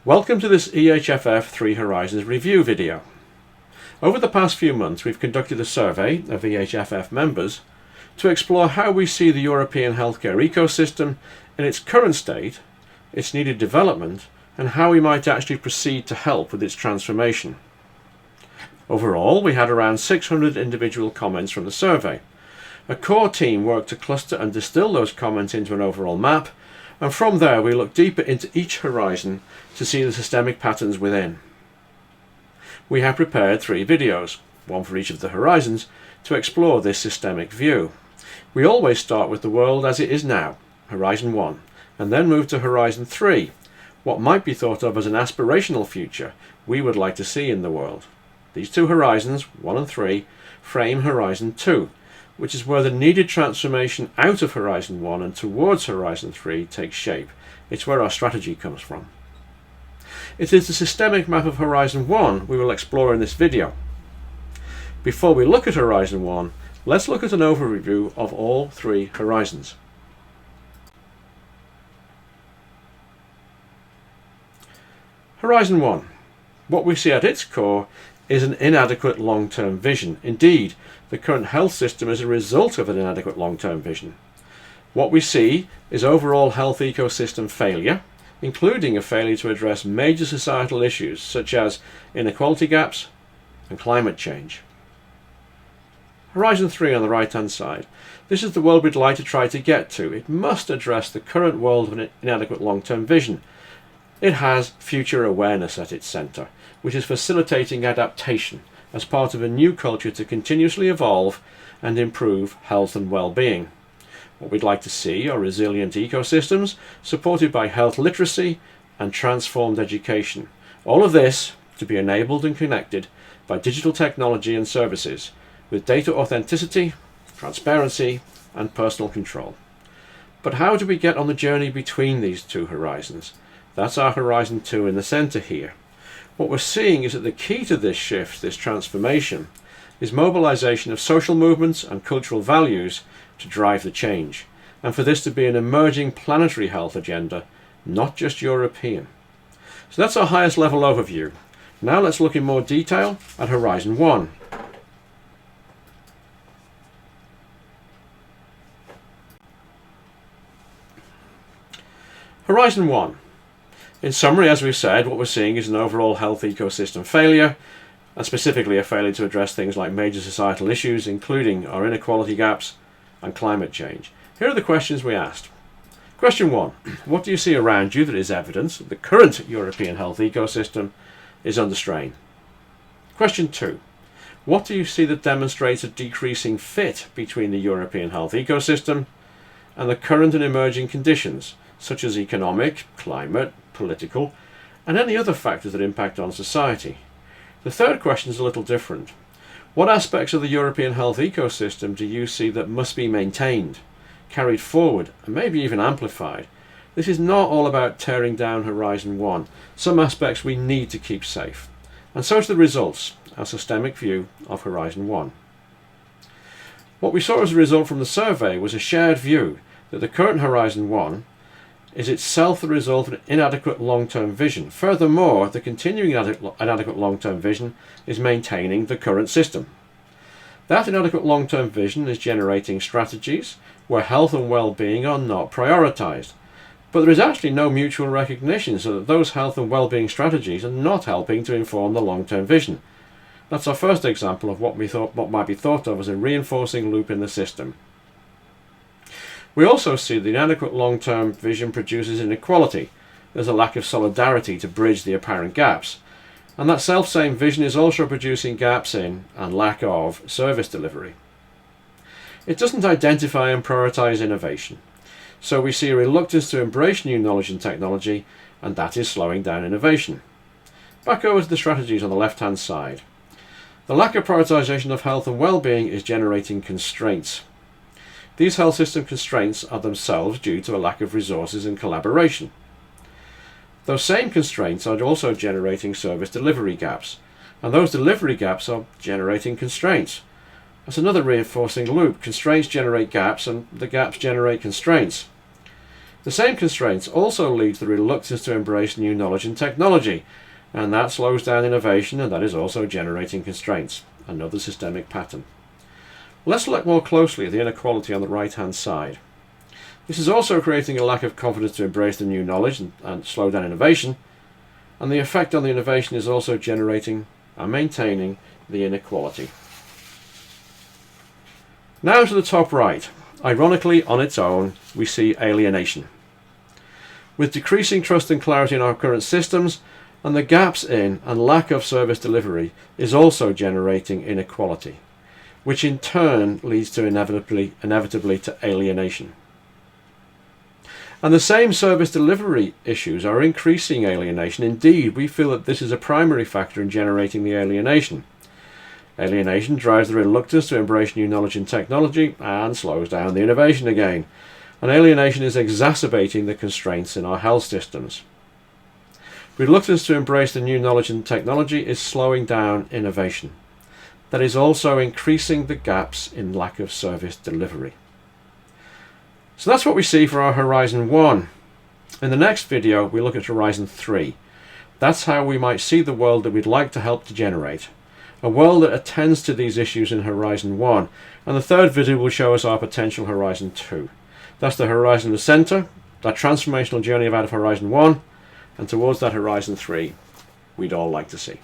Welcome to this EHFF Three Horizons review video. Over the past few months we've conducted a survey of EHFF members to explore how we see the European healthcare ecosystem in its current state, its needed development, and how we might actually proceed to help with its transformation. Overall, we had around 600 individual comments from the survey. A core team worked to cluster and distill those comments into an overall map, and from there we look deeper into each horizon to see the systemic patterns within. We have prepared 3 videos, one for each of the horizons, to explore this systemic view. We always start with the world as it is now, Horizon 1, and then move to Horizon 3, what might be thought of as an aspirational future we would like to see in the world. These 2 horizons, 1 and 3, frame Horizon 2, which is where the needed transformation out of Horizon 1 and towards Horizon 3 takes shape. It's where our strategy comes from. It is the systemic map of Horizon 1 we will explore in this video. Before we look at Horizon 1, let's look at an overview of all 3 horizons. Horizon 1. What we see at its core is an inadequate long-term vision. Indeed, the current health system is a result of an inadequate long-term vision. What we see is overall health ecosystem failure, including a failure to address major societal issues such as inequality gaps and climate change. Horizon 3 on the right-hand side. This is the world we'd like to try to get to. It must address the current world of an inadequate long-term vision. It has future awareness at its centre, which is facilitating adaptation as part of a new culture to continuously evolve and improve health and well-being. What we'd like to see are resilient ecosystems supported by health literacy and transformed education. All of this to be enabled and connected by digital technology and services with data authenticity, transparency, and personal control. But how do we get on the journey between these 2 horizons? That's our Horizon 2 in the centre here. What we're seeing is that the key to this shift, this transformation, is mobilisation of social movements and cultural values to drive the change, and for this to be an emerging planetary health agenda, not just European. So that's our highest level overview. Now let's look in more detail at Horizon 1. Horizon 1. In summary, as we've said, what we're seeing is an overall health ecosystem failure, and specifically a failure to address things like major societal issues, including our inequality gaps and climate change. Here are the questions we asked. Question 1. What do you see around you that is evidence that the current European health ecosystem is under strain? Question 2. What do you see that demonstrates a decreasing fit between the European health ecosystem and the current and emerging conditions, such as economic, climate, political, and any other factors that impact on society? The third question is a little different. What aspects of the European health ecosystem do you see that must be maintained, carried forward, and maybe even amplified? This is not all about tearing down Horizon 1. Some aspects we need to keep safe. And so to the results, our systemic view of Horizon 1. What we saw as a result from the survey was a shared view that the current Horizon 1 is itself the result of an inadequate long-term vision. Furthermore, the continuing inadequate long-term vision is maintaining the current system. That inadequate long-term vision is generating strategies where health and well-being are not prioritised. But there is actually no mutual recognition, so that those health and well-being strategies are not helping to inform the long-term vision. That's our first example of what might be thought of as a reinforcing loop in the system. We also see the inadequate long-term vision produces inequality. There's a lack of solidarity to bridge the apparent gaps. And that self-same vision is also producing gaps in and lack of service delivery. It doesn't identify and prioritise innovation. So we see a reluctance to embrace new knowledge and technology, and that is slowing down innovation. Back over to the strategies on the left-hand side. The lack of prioritisation of health and well-being is generating constraints. These health system constraints are themselves due to a lack of resources and collaboration. Those same constraints are also generating service delivery gaps, and those delivery gaps are generating constraints. That's another reinforcing loop. Constraints generate gaps, and the gaps generate constraints. The same constraints also lead to the reluctance to embrace new knowledge and technology, and that slows down innovation, and that is also generating constraints. Another systemic pattern. Let's look more closely at the inequality on the right-hand side. This is also creating a lack of confidence to embrace the new knowledge and slow down innovation, and the effect on the innovation is also generating and maintaining the inequality. Now to the top right. Ironically, on its own, we see alienation. With decreasing trust and clarity in our current systems, and the gaps in and lack of service delivery is also generating inequality, which in turn leads to inevitably to alienation. And the same service delivery issues are increasing alienation. Indeed, we feel that this is a primary factor in generating the alienation. Alienation drives the reluctance to embrace new knowledge and technology and slows down the innovation again. And alienation is exacerbating the constraints in our health systems. Reluctance to embrace the new knowledge and technology is slowing down innovation. That is also increasing the gaps in lack of service delivery. So that's what we see for our Horizon 1. In the next video, we look at Horizon 3. That's how we might see the world that we'd like to help to generate. A world that attends to these issues in Horizon 1. And the third video will show us our potential Horizon 2. That's the horizon of the centre, that transformational journey out of Horizon 1, and towards that Horizon 3 we'd all like to see.